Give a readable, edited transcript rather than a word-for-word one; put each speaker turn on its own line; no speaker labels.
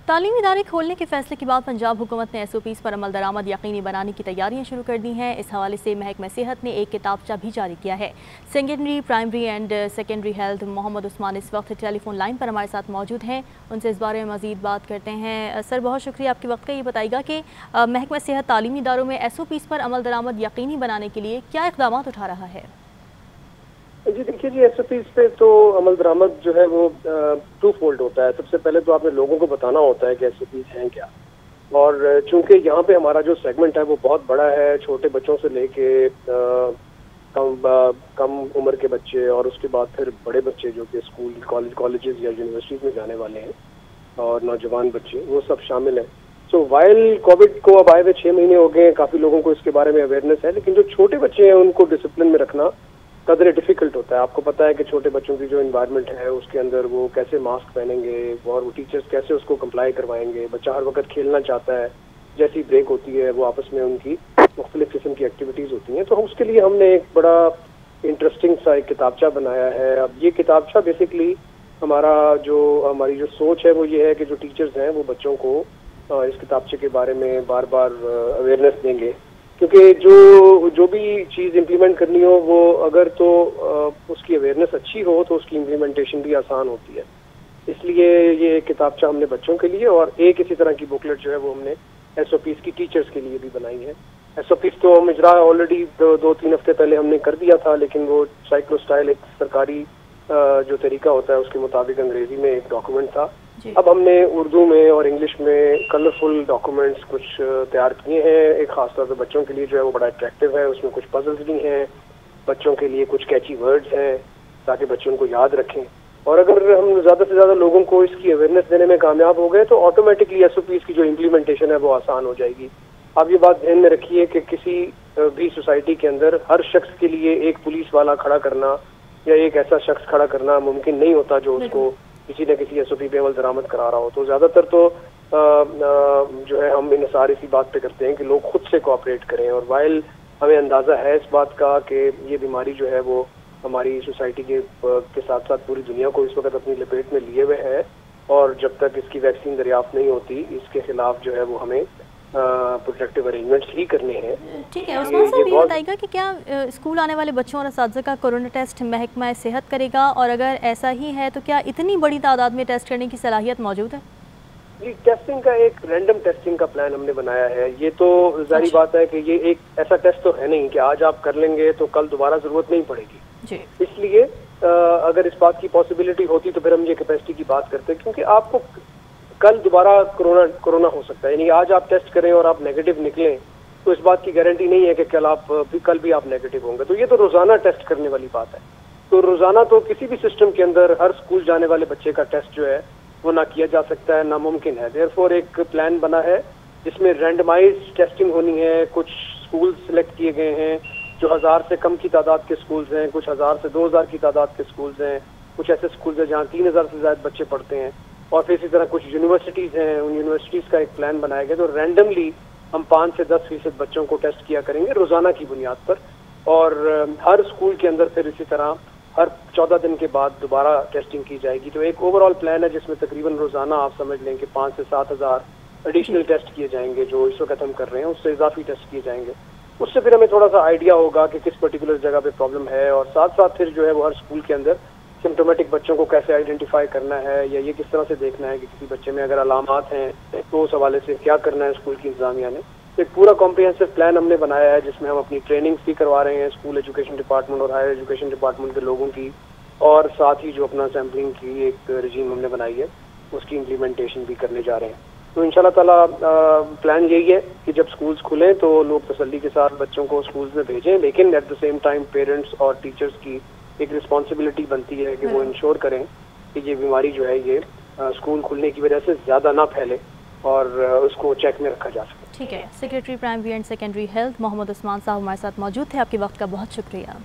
تعلیمی ادارے کھولنے کے فیصلے کے بعد پنجاب حکومت نے SOPs پر عمل درآمد یقینی بنانے کی تیاریاں شروع کر دی ہیں۔ اس حوالے سے محکمہ صحت نے ایک کتابچہ بھی جاری کیا ہے۔ Secondary, primary and secondary health Muhammad Usman اس وقت ٹیلی فون لائن پر ہمارے ساتھ موجود ہیں، ان سے اس بارے میں مزید بات کرتے ہیں۔ سر، بہت شکریہ آپ کے وقت کا۔ یہ بتائیے گا کہ محکمہ صحت تعلیمی اداروں میں SOPs پر عمل درآمد یقینی بنانے کے لیے کیا اقدامات اٹھا رہا ہے؟
جی دیکھیے SOPs پہ تو عمل درآمد جو ہے وہ ٹو فولڈ ہوتا ہے۔ سب سے پہلے تو آپ نے لوگوں کو بتانا ہوتا ہے کہ SOPs ہیں کیا، اور چونکہ یہاں پہ ہمارا جو سیگمنٹ ہے وہ بہت بڑا ہے، چھوٹے بچوں سے لے کے کم عمر کے بچے اور اس کے بعد پھر بڑے بچے جو کہ اسکول کالجز یا یونیورسٹیز میں جانے والے ہیں، اور نوجوان بچے، وہ سب شامل ہیں۔ سو وائل کووڈ کو اب آئے ہوئے 6 مہینے ہو گئے، کافی لوگوں کو اس کے بارے میں اویئرنیس ہے، لیکن جو چھوٹے بچے ہیں ان کو ڈسپلن میں رکھنا قدرے ڈیفیکلٹ ہوتا ہے۔ آپ کو پتا ہے کہ چھوٹے بچوں کی جو انوائرمنٹ ہے اس کے اندر وہ کیسے ماسک پہنیں گے اور وہ ٹیچرز کیسے اس کو کمپلائی کروائیں گے۔ بچہ ہر وقت کھیلنا چاہتا ہے، جیسی بریک ہوتی ہے وہ آپس میں ان کی مختلف قسم کی ایکٹیویٹیز ہوتی ہیں، تو اس کے لیے ہم نے ایک بڑا انٹرسٹنگ سا ایک کتابچہ بنایا ہے۔ اب یہ کتابچہ بیسکلی ہماری جو سوچ ہے وہ یہ ہے کہ جو ٹیچرز ہیں وہ بچوں کو اس کتابچے کے بارے میں بار بار اویئرنیس دیں گے، کیونکہ جو بھی چیز امپلیمنٹ کرنی ہو وہ اگر تو اس کی اویئرنیس اچھی ہو تو اس کی امپلیمنٹیشن بھی آسان ہوتی ہے۔ اس لیے یہ کتابچہ ہم نے بچوں کے لیے، اور ایک اسی طرح کی بکلیٹ جو ہے وہ ہم نے SOPs کی ٹیچرز کے لیے بھی بنائی ہے۔ SOPs تو ہم اجرا آلریڈی 2-3 ہفتے پہلے ہم نے کر دیا تھا، لیکن وہ سائیکلو اسٹائل ایک سرکاری جو طریقہ ہوتا ہے اس کے مطابق انگریزی میں ایک ڈاکومنٹ تھا۔ اب ہم نے اردو میں اور انگلش میں کلرفل ڈاکومنٹس کچھ تیار کیے ہیں، ایک خاص طور پہ بچوں کے لیے جو ہے وہ بڑا اٹریکٹیو ہے۔ اس میں کچھ پزلز بھی ہیں، بچوں کے لیے کچھ کیچی ورڈز ہیں تاکہ بچوں کو یاد رکھیں، اور اگر ہم زیادہ سے زیادہ لوگوں کو اس کی اویئرنیس دینے میں کامیاب ہو گئے تو آٹومیٹکلی SOPs کی جو امپلیمنٹیشن ہے وہ آسان ہو جائے گی۔ آپ یہ بات ذہن میں رکھیے کہ کسی بھی سوسائٹی کے اندر ہر شخص کے لیے ایک پولیس والا کھڑا کرنا یا ایک ایسا شخص کھڑا کرنا ممکن نہیں ہوتا جو اس کو کسی نہ کسی SOP پہ عمل درآمد کرا رہا ہو۔ تو زیادہ تر تو جو ہے ہم انحصار اسی بات پہ کرتے ہیں کہ لوگ خود سے کوآپریٹ کریں، اور وائل ہمیں اندازہ ہے اس بات کا کہ یہ بیماری جو ہے وہ ہماری سوسائٹی کے ساتھ ساتھ پوری دنیا کو اس وقت اپنی لپیٹ میں لیے ہوئے ہے، اور جب تک اس کی ویکسین دریافت نہیں ہوتی اس کے خلاف جو ہے وہ ہمیں پروٹیکٹیو ارینجمنٹس ہی کرنے ہیں۔
ٹھیک ہے عثمان صاحب، یہ بتائیے گا کہ کیا اسکول آنے والے بچوں اور اساتذہ کا کورونا ٹیسٹ محکمہ صحت کرے گا، اور اگر ایسا ہی ہے تو کیا اتنی بڑی تعداد میں ٹیسٹ کرنے کی صلاحیت موجود ہے؟
جی، ٹیسٹنگ کا ایک رینڈم ٹیسٹنگ کا پلان ہم نے بنایا ہے۔ یہ تو ظاہری بات ہے کہ یہ ایک ایسا ٹیسٹ تو ہے نہیں کہ آج آپ کر لیں گے تو کل دوبارہ ضرورت نہیں پڑے گی۔ اس لیے اگر اس بات کی پاسبلٹی ہوتی تو پھر ہم یہ کیپیسٹی کی بات کرتے، کیونکہ آپ کو کل دوبارہ کرونا ہو سکتا ہے، یعنی آج آپ ٹیسٹ کریں اور آپ نیگیٹو نکلیں تو اس بات کی گارنٹی نہیں ہے کہ کل بھی آپ نیگیٹو ہوں گے۔ تو یہ تو روزانہ ٹیسٹ کرنے والی بات ہے، تو روزانہ تو کسی بھی سسٹم کے اندر ہر اسکول جانے والے بچے کا ٹیسٹ جو ہے وہ نہ کیا جا سکتا ہے، ناممکن ہے۔ دیئرفور ایک پلان بنا ہے جس میں رینڈمائز ٹیسٹنگ ہونی ہے۔ کچھ اسکول سلیکٹ کیے گئے ہیں جو 1000 سے کم کی تعداد کے اسکولز ہیں، کچھ 1000 سے 2000 کی تعداد کے اسکولز ہیں، کچھ ایسے اسکولز ہیں جہاں 3000 سے زائد بچے پڑھتے ہیں، اور پھر اسی طرح کچھ یونیورسٹیز ہیں، ان یونیورسٹیز کا ایک پلان بنایا گیا تو رینڈملی ہم 5 سے 10% بچوں کو ٹیسٹ کیا کریں گے روزانہ کی بنیاد پر، اور ہر اسکول کے اندر پھر اسی طرح ہر 14 دن کے بعد دوبارہ ٹیسٹنگ کی جائے گی۔ تو ایک اوور آل پلان ہے جس میں تقریباً روزانہ آپ سمجھ لیں کہ 5 سے 7000 ایڈیشنل ٹیسٹ کیے جائیں گے، جو اس وقت ہم کر رہے ہیں اس سے اضافی ٹیسٹ کیے جائیں گے۔ اس سے پھر ہمیں تھوڑا سا آئیڈیا ہوگا کہ کس پرٹیکولر جگہ پہ پرابلم ہے، اور ساتھ ساتھ پھر جو ہے وہ ہر اسکول کے اندر سمپٹومیٹک بچوں کو کیسے آئیڈینٹیفائی کرنا ہے، یا یہ کس طرح سے دیکھنا ہے کہ کسی بچے میں اگر علامات ہیں تو اس حوالے سے کیا کرنا ہے اسکول کی انتظامیہ نے۔ ایک پورا کمپریہنسو پلان ہم نے بنایا ہے جس میں ہم اپنی ٹریننگز بھی کروا رہے ہیں اسکول ایجوکیشن ڈپارٹمنٹ اور ہائر ایجوکیشن ڈپارٹمنٹ کے لوگوں کی، اور ساتھ ہی جو اپنا سیمپلنگ کی ایک رجیم ہم نے بنائی ہے اس کی امپلیمنٹیشن بھی کرنے جا رہے ہیں۔ تو انشاءاللہ تعالیٰ پلان یہی ہے کہ جب اسکولز کھلیں تو لوگ تسلی کے ساتھ بچوں کو اسکولز میں بھیجیں، لیکن at the same time parents اور ٹیچرز کی ایک رسپانسبلٹی بنتی ہے کہ وہ انشور کریں کہ یہ بیماری جو ہے یہ اسکول کھلنے کی وجہ سے زیادہ نہ پھیلے اور اس کو چیک میں رکھا جا سکے۔
ٹھیک ہے، secretary primary and secondary health Muhammad Usman صاحب ہمارے ساتھ موجود تھے، آپ کے وقت کا بہت شکریہ۔